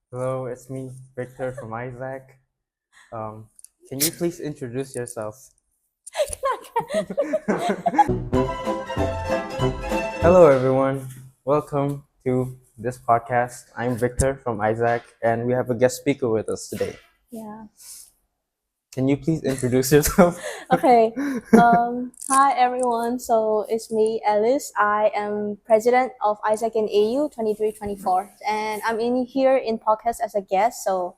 Hello, it's me, Victor from AIESEC. Um, can you please introduce yourself? Hello, everyone. Welcome to this podcast. I'm Victor from AIESEC, and we have a guest speaker with us today. Yeah. Can you please introduce yourself? Okay. Hi everyone. So it's me, Alice. I am president of AIESEC in AU 2324, and I'm in here in podcast as a guest. So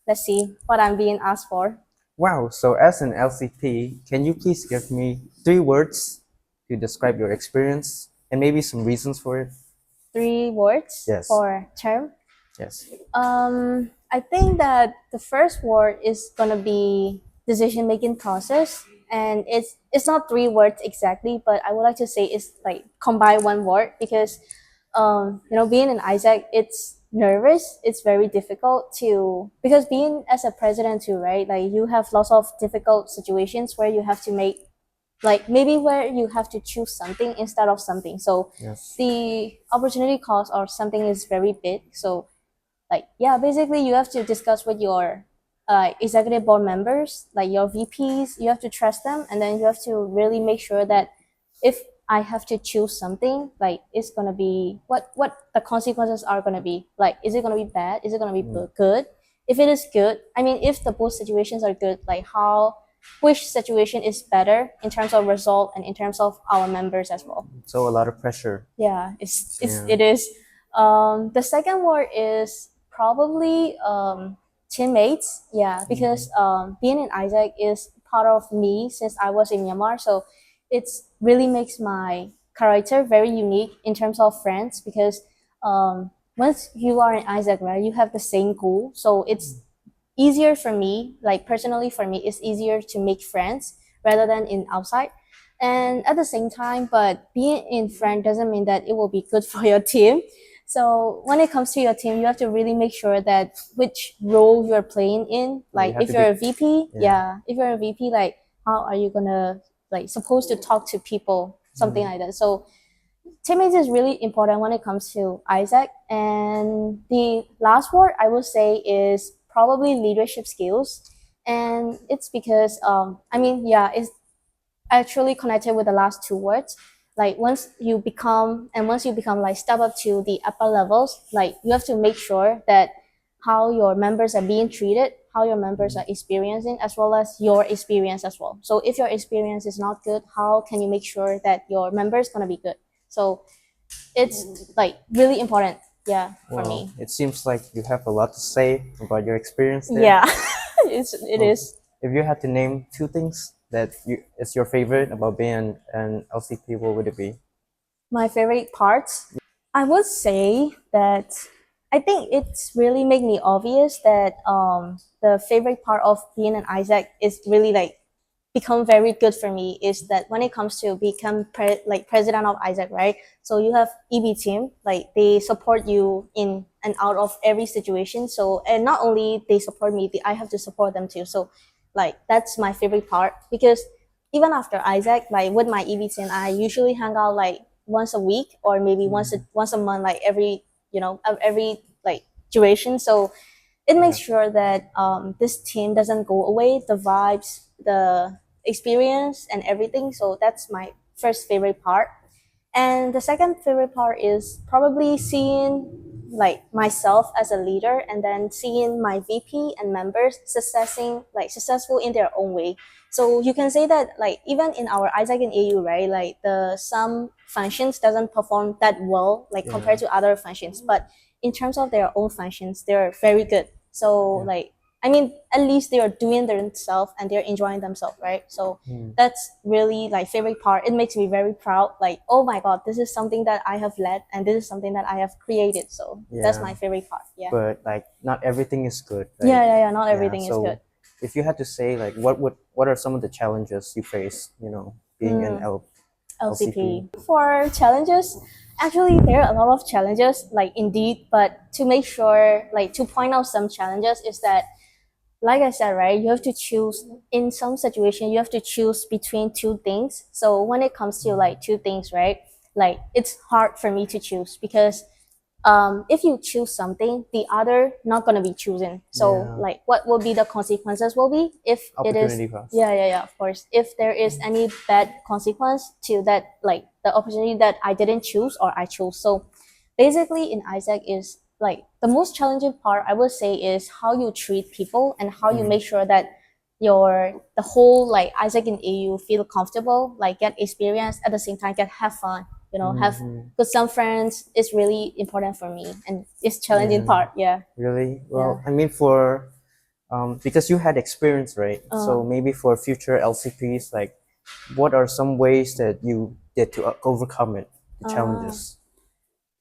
let's see what I'm being asked for. Wow, so as an LCP, can you please give me 3 words to describe your experience and maybe some reasons for it? 3 words Yes, for term. yes. I think that the first word is gonna be decision making process, and it's not 3 words exactly, but I would like to say it's like combine one word because being in AIESEC, it's nervous. It's very difficult to because being as a president too, right? Like you have lots of difficult situations where you have to make like maybe where you have to choose something instead of something. So Yes. the opportunity cost or something is very big. So like yeah, basically you have to discuss with your executive board members, like your VPs. You have to trust them, and then you have to really make sure that if I have to choose something, like it's gonna be what the consequences are gonna be. Like, is it gonna be bad? Is it gonna be good? If it is good, I mean, if the both situations are good, like how which situation is better in terms of result and in terms of our members as well. So a lot of pressure. Yeah, Yeah. it is. The second word is probably teammates. Yeah, because being in AIESEC is part of me since I was in Myanmar, so it's really makes my character very unique in terms of friends because once you are in AIESEC, right, you have the same goal, so it's easier for me, like personally for me, it's easier to make friends rather than in outside. And at the same time, but being in friend doesn't mean that it will be good for your team. So when it comes to your team, you have to really make sure that which role you're playing in. Yeah, you Like have if to you're be. a VP, Yeah. yeah, if you're a VP, like how are you gonna like supposed to talk to people, something like that. So teammates is really important when it comes to AIESEC. And the last word I will say is probably leadership skills. And it's because I mean, yeah, it's actually connected with the last 2 words. Like once you become like step up to the upper levels, like you have to make sure that how your members are being treated, how your members are experiencing, as well as your experience as well. So if your experience is not good, how can you make sure that your members gonna be good? So it's like really important, yeah, for Well, me. it seems like you have a lot to say about your experience there. Yeah, it Well, is. if you had to name 2 things that is your favorite about being an LCP, what would it be? My favorite parts, I would say that I think it's really made me obvious that the favorite part of being an AIESEC is really like become very good for me is that when it comes to become like president of AIESEC, right? So you have EB team, like they support you in and out of every situation. So and not only they support me, I have to support them too. So like that's my favorite part because even after AIESEC, like with my EB team, I usually hang out like once a week or maybe once a month, like every every like duration. So it makes sure that this team doesn't go away, the vibes, the experience and everything. So that's my first favorite part. And the second favorite part is probably seeing like myself as a leader and then seeing my VP and members successful in their own way. So you can say that like even in our AIESEC and AU, right, like the some functions doesn't perform that well like compared to other functions, but in terms of their own functions, they're very good. So Yeah. like I mean, at least they are doing themselves and they're enjoying themselves, right? So that's really like favorite part. It makes me very proud. Like, oh my god, this is something that I have led and this is something that I have created. So that's my Yeah, favorite part. Yeah. but like not everything is good, Yeah, right? yeah, yeah. Not Yeah. everything is good. So if you had to say like what are some of the challenges you face, being an LCP? LCP. For challenges, actually there are a lot of challenges, like indeed, but to make sure, like to point out some challenges is that like I said, right, you have to choose in some situation, you have to choose between 2 things. So when it comes to like 2 things, right, like it's hard for me to choose because if you choose something, the other not gonna be chosen. So Yeah. like, what will be the consequences will be if it is, Opportunity cost. yeah, of course. If there is any bad consequence to that, like the opportunity that I didn't choose or I chose. So basically in AIESEC is like the most challenging part I would say is how you treat people and how you make sure that the whole like AIESEC in AU feel comfortable, like get experience at the same time, get have fun, have because some friends is really important for me and it's challenging Yeah. part. Yeah. Really? Well, Yeah. I mean, for because you had experience, right? So maybe for future LCPs, like, what are some ways that you did to overcome it, the challenges?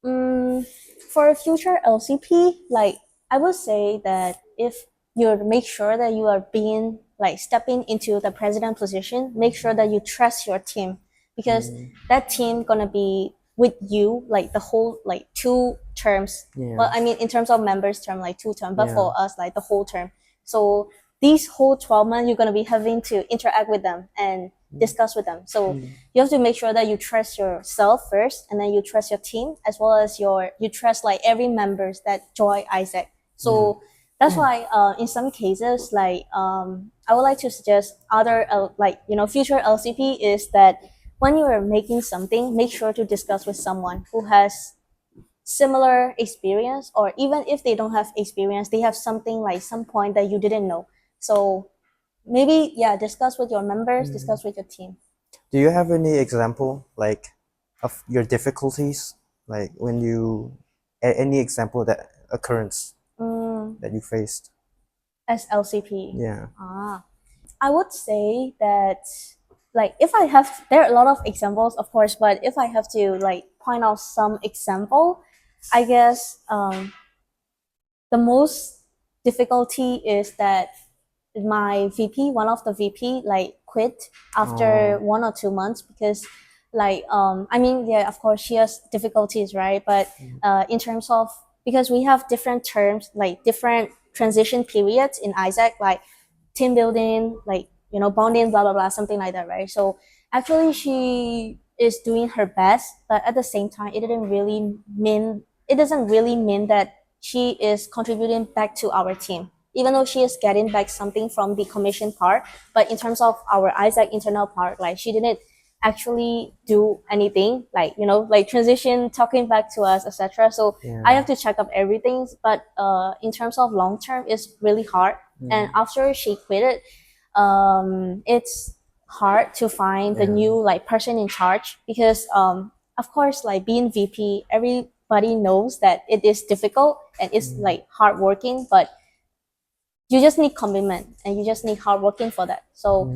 For a future LCP, like I would say that if you make sure that you are being like stepping into the president position, make sure that you trust your team because that team gonna be with you like the whole like 2 terms. Yeah. Well, I mean in terms of members term like 2 term, but Yeah. for us like the whole term. So these whole 12 months you're gonna be having to interact with them and discuss with them. So you have to make sure that you trust yourself first, and then you trust your team as well as you trust like every members that join AIESEC. So that's why in some cases like I would like to suggest other like future LCP is that when you are making something, make sure to discuss with someone who has similar experience, or even if they don't have experience, they have something like some point that you didn't know. So maybe discuss with your members, discuss with your team. Do you have any example, like, of your difficulties, like when you, any example that occurrence that you faced? As LCP. Yeah. I would say that like if I have, there are a lot of examples of course, but if I have to like point out some example, I guess the most difficulty is that my VP, one of the VP, like quit after 1 or 2 months because like I mean of course she has difficulties, right? But in terms of, because we have different terms, like different transition periods in AIESEC, like team building, like bonding, blah blah blah, something like that, right? So actually she is doing her best, but at the same time it doesn't really mean that she is contributing back to our team, even though she is getting back something from the commission part. But in terms of our AIESEC internal part, like she didn't actually do anything, like like transition, talking back to us, etc. So I have to check up everything, but in terms of long term it's really hard. And after she quit, it's hard to find the new like person in charge because of course like being VP, everybody knows that it is difficult and it's like hard working, but you just need commitment and you just need hard working for that. So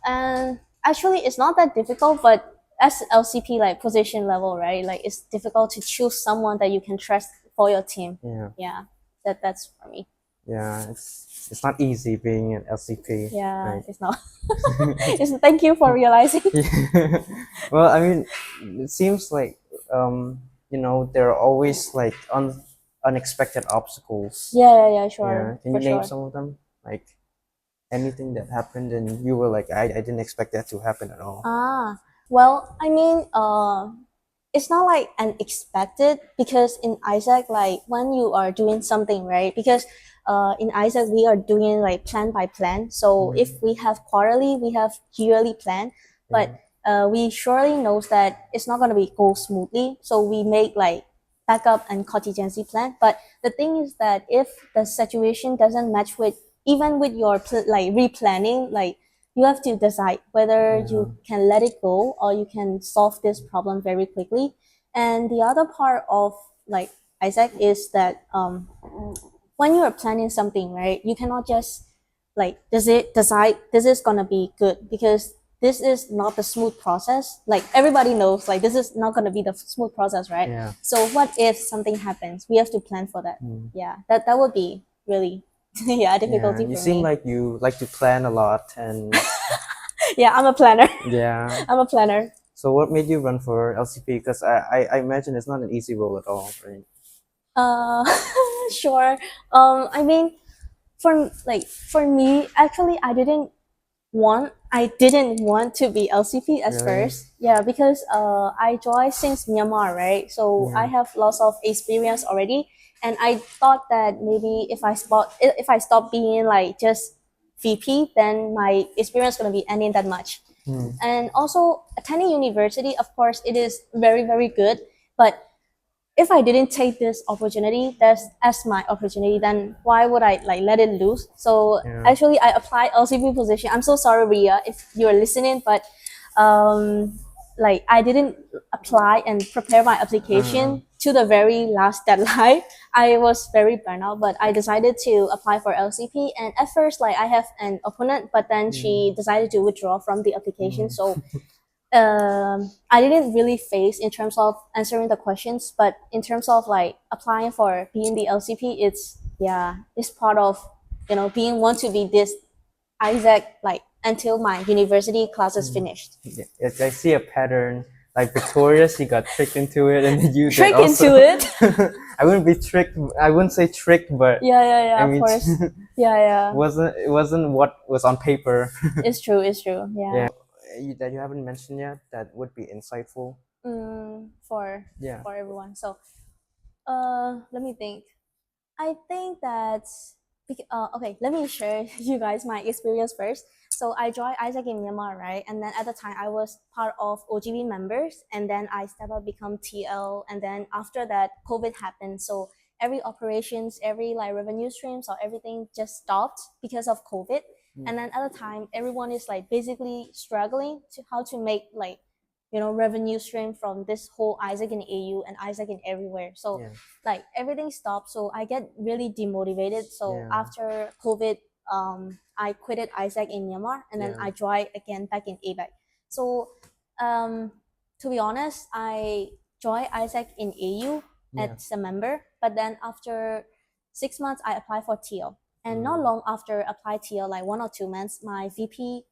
and actually it's not that difficult, but as LCP like position level, right, like it's difficult to choose someone that you can trust for your team. That's for me. It's not easy being an LCP. Right? It's not. Thank you for realizing. Well, I mean, it seems like there are always like unexpected obstacles. Sure. Can you name some of them? Like anything that happened and you were like, I didn't expect that to happen at all. Well, I mean, it's not like unexpected because in AIESEC, like when you are doing something, right? Because in AIESEC we are doing like plan by plan. So if we have quarterly, we have yearly plan, but we surely knows that it's not gonna be go smoothly. So we make like backup and contingency plan. But the thing is that if the situation doesn't match with even with your like replanning, like you have to decide whether you can let it go or you can solve this problem very quickly. And the other part of like AIESEC is that when you are planning something, right, you cannot just like decide this is gonna be good, because this is not the smooth process. Like everybody knows like this is not gonna be the smooth process, right? So what if something happens? We have to plan for that. That would be really difficulty for me. You seem like you like to plan a lot and I'm a planner. I'm a planner. So what made you run for LCP? Because I imagine it's not an easy role at all, right? Sure. I mean, for me, actually, I didn't want I didn't want to be LCP at Really? first. Yeah, because I joined since Myanmar, right? So I Yeah. have lots of experience already, and I thought that maybe if I stop being like just VP, then my experience gonna be ending that much. Mm. And also attending university, of course, it is very very good, but if I didn't take this opportunity that's as my opportunity, then why would I like let it lose? So Yeah. actually I applied LCP position. I'm so sorry, Ria, if you're listening, but like I didn't apply and prepare my Uh, application to the very last deadline. I was very burnt out, but I decided to apply for LCP. And at first, like I have an opponent, but then she mm, decided to withdraw from the application. mm, So I didn't really face in terms of answering the questions, but in terms of like applying for being the LCP, it's part of being want to be this AIESEC like until my university classes mm. finished. Yeah, I see a pattern. Like Victorious, he got tricked into it, and then you did Trick also. into it. I wouldn't be tricked. I wouldn't say tricked, but Yeah, yeah, I yeah. Of mean, course. Yeah, yeah. it wasn't what was on paper. It's true. It's true. Yeah. Yeah, that you haven't mentioned yet that would be insightful. For Yeah. everyone. So, let me think. I think that okay, let me share you guys my experience first. So I joined AIESEC in Myanmar, right? And then at the time I was part of OGB members, and then I step up become TL, and then after that COVID happened. So every operations, every like revenue streams or everything just stopped because of COVID. And then at the time everyone is like basically struggling to how to make like revenue stream from this whole AIESEC in AU and AIESEC in everywhere. So Yeah. like everything stopped, so I get really demotivated. So Yeah. after COVID, I quitted AIESEC in Myanmar, and then Yeah. I joined again back in ABAC. So um, to be honest, I joined AIESEC in AU Yeah. as a member, but then after 6 months I applied for TL, and not Mm. long after apply TL, like 1 or 2 months, my VP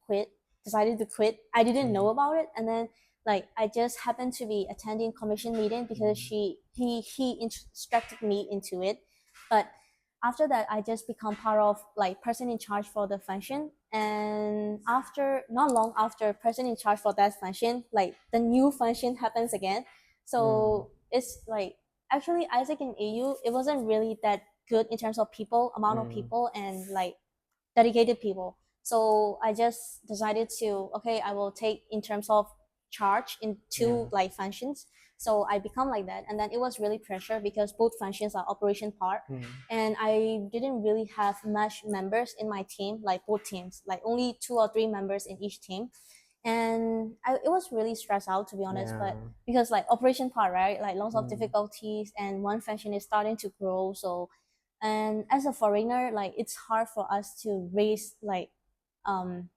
decided to quit. I didn't know about it, and then like I just happened to be attending commission meeting because he instructed me into it. But after that I just become part of like person in charge for the function, and after not long after person in charge for that function, like the new function happens again. Mm. So it's like actually AIESEC in AU, it wasn't really that good in terms of people, amount of Mm. people, and like dedicated people. So I just decided to okay, I will take in terms of charge in Yeah. two like functions. So I become like that, and then it was really pressure because both functions are operation part, Mm. and I didn't really have much members in my team, like both teams, like only 2 or 3 members in each team. And it was really stressed out, to be honest, Yeah. but because like operation part, right, like lots of Mm. difficulties, and one function is starting to grow. So and as a foreigner, like it's hard for us to raise like um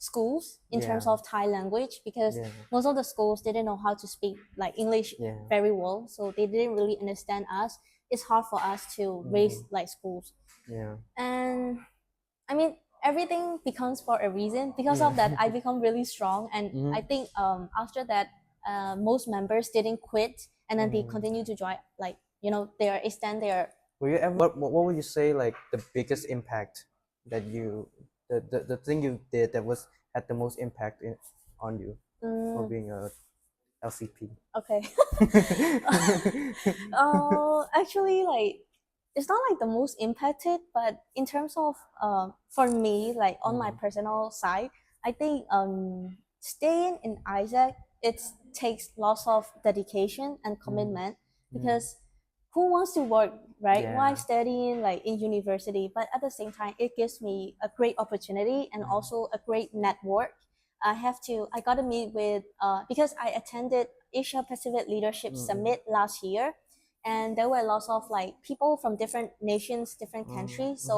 schools in terms Yeah. of Thai language, because Yeah. most of the schools didn't know how to speak like English Yeah. very well, so they didn't really understand us. It's hard for us to raise Mm. like schools. Yeah. And I mean, everything becomes for a reason. Because Yeah. of that, I become really strong, and I Mm. think after that, most members didn't quit, and then they Mm. continue to join, like they are extend their. Were you ever what would you say like the biggest impact that the thing you did that was had the most impact on you for Mm, being a LCP? okay. Actually, like it's not like the most impacted, but in terms of for me, like on my Mm. personal side, I think staying in AIESEC, it takes lots of dedication and Mm. commitment, Mm. because who wants to work, right, while Yeah. studying like in university? But at the same time, it gives me a great opportunity and Mm. also a great network. I got to meet with because I attended Asia Pacific Leadership Mm. Summit last year, and there were lots of like people from different nations, different Mm. countries. Mhm. So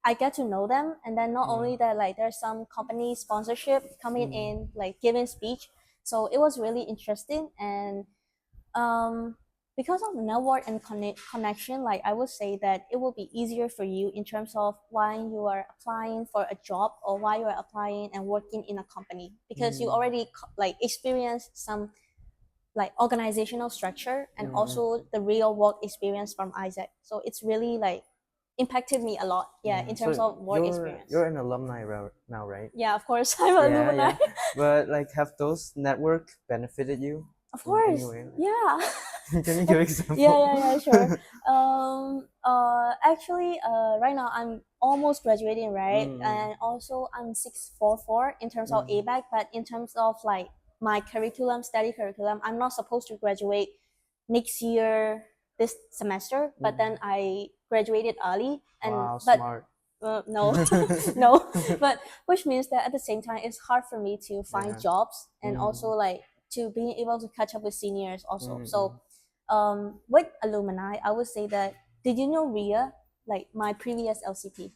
I get to know them, and then not Mm. only that, like there's some company sponsorship coming Mm. in, like giving speech. So it was really interesting, and um, because of network and connection, like I would say that it will be easier for you in terms of why you are applying for a job or why you are applying and working in a company, because you Mm. already like experience some like organizational structure and Mm. also the real work experience from AIESEC. So it's really like impacted me a lot. Yeah, in terms So of work experience. you're an alumni now, right? Yeah, of course, I'm an alumni. But like, have those network benefited you Of in any course, way? yeah. Can you give example? Yeah, sure. Actually, right now I'm almost graduating, right? And also I'm 644 in terms of ABAC, but in terms of like my curriculum, study curriculum, I'm not supposed to graduate next year this semester, but then I graduated early, and Wow, but smart. no, no, but which means that at the same time it's hard for me to find Yeah. jobs and also like to being able to catch up with seniors also. So with alumni, I would say that, did you know Ria, like my previous LCP?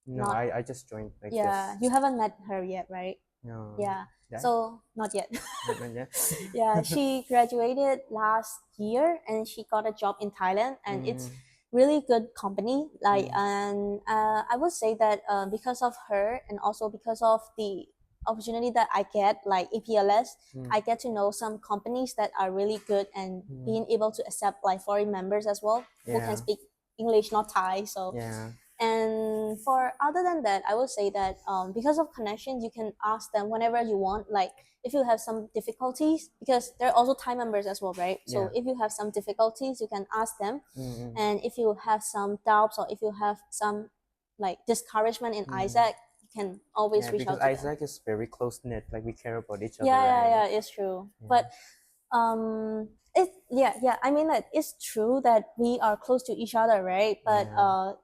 No, Not, I just joined like yeah, this. you haven't met her yet, right? No. Yeah, Yeah. so not yet. Yeah. Yeah, she graduated last year and she got a job in Thailand, and it's really good company. Like, and I would say that because of her and also because of the opportunity that I get, like APLS, I get to know some companies that are really good and being able to accept like foreign members as well who can speak English, not Thai. So Yeah. and for other than that, I would say that because of connections, you can ask them whenever you want. Like if you have some difficulties, because they're also Thai members as well, right? So if you have some difficulties, you can ask them. And if you have some doubts or if you have some like discouragement in AIESEC, you can always reach because out to them. AIESEC is very close knit. Like we care about each other. Yeah, it's true. But I mean that it's true that we are close to each other, right? But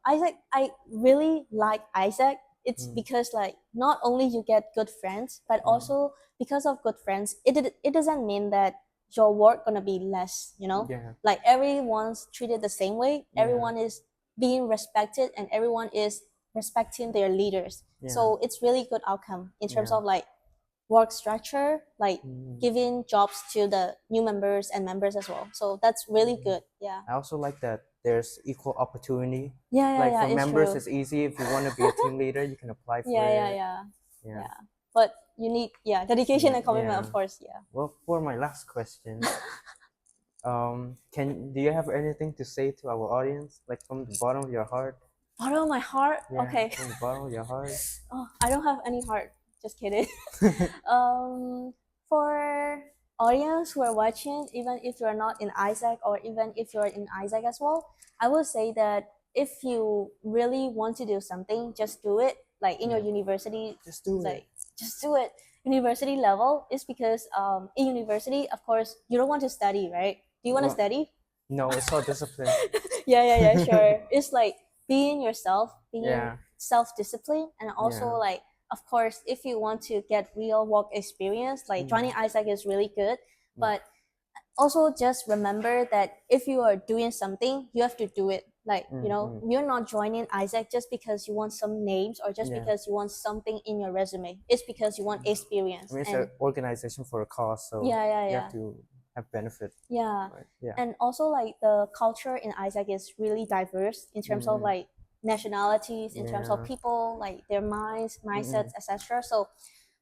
AIESEC, I really like AIESEC. It's because like not only you get good friends, but also because of good friends, it doesn't mean that your work gonna be less, you know? Yeah. Like everyone's treated the same way, everyone is being respected, and everyone is respecting their leaders. So it's really good outcome in terms of like work structure, like giving jobs to the new members and members as well. So that's really good. Yeah. I also like that there's equal opportunity. Yeah, Like for it's members, true. it's easy. If you want to be a team leader, you can apply for it. Yeah. But you need dedication and commitment, of course. Yeah. Well, for my last question, do you have anything to say to our audience, like from the bottom of your heart? Bottom of my heart. Yeah, Okay. from the bottom of your heart. Oh, I don't have any heart. Just kidding. For audience who are watching, even if you're not in AIESEC or even if you're in AIESEC as well, I would say that if you really want to do something, just do it. Like in your university, Just do like it. just do it. University level is because in university, of course, you don't want to study, right? Do you want to study? No, it's all discipline. Yeah, sure. It's like being yourself, being Yeah. self-disciplined, and also Yeah. like, of course, if you want to get real work experience, like joining AIESEC is really good. But also just remember that if you are doing something, you have to do it. Like, you know, you're not joining AIESEC just because you want some names or just because you want something in your resume. It's because you want experience. I mean, it's an organization for a cause, so you have to have benefit. Yeah. Right? Yeah. And also like the culture in AIESEC is really diverse in terms of like nationalities, in terms of people, like their mindsets, etc. So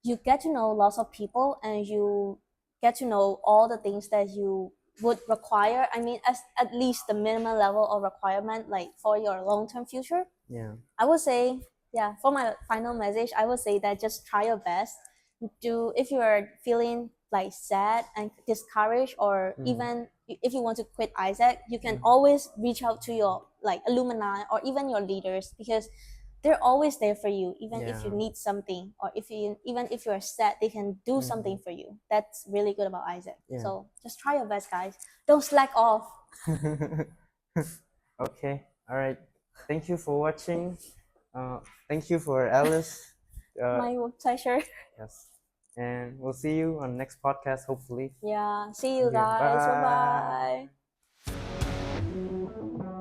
you get to know lots of people and you get to know all the things that you would require. I mean, as at least the minimum level of requirement, like for your long-term future. Yeah. I would say, for my final message, I would say that just try your best. If you are feeling like sad and discouraged, or even if you want to quit AIESEC, you can always reach out to your like alumni or even your leaders, because they're always there for you, even if you need something, or even if you're sad, they can do something for you. That's really good about AIESEC. So just try your best, guys. Don't slack off. Okay. All right. Thank you for watching. Thank you for Alice. My pleasure. Yes. And we'll see you on the next podcast, hopefully. Yeah. See you Okay, guys. bye. Bye bye.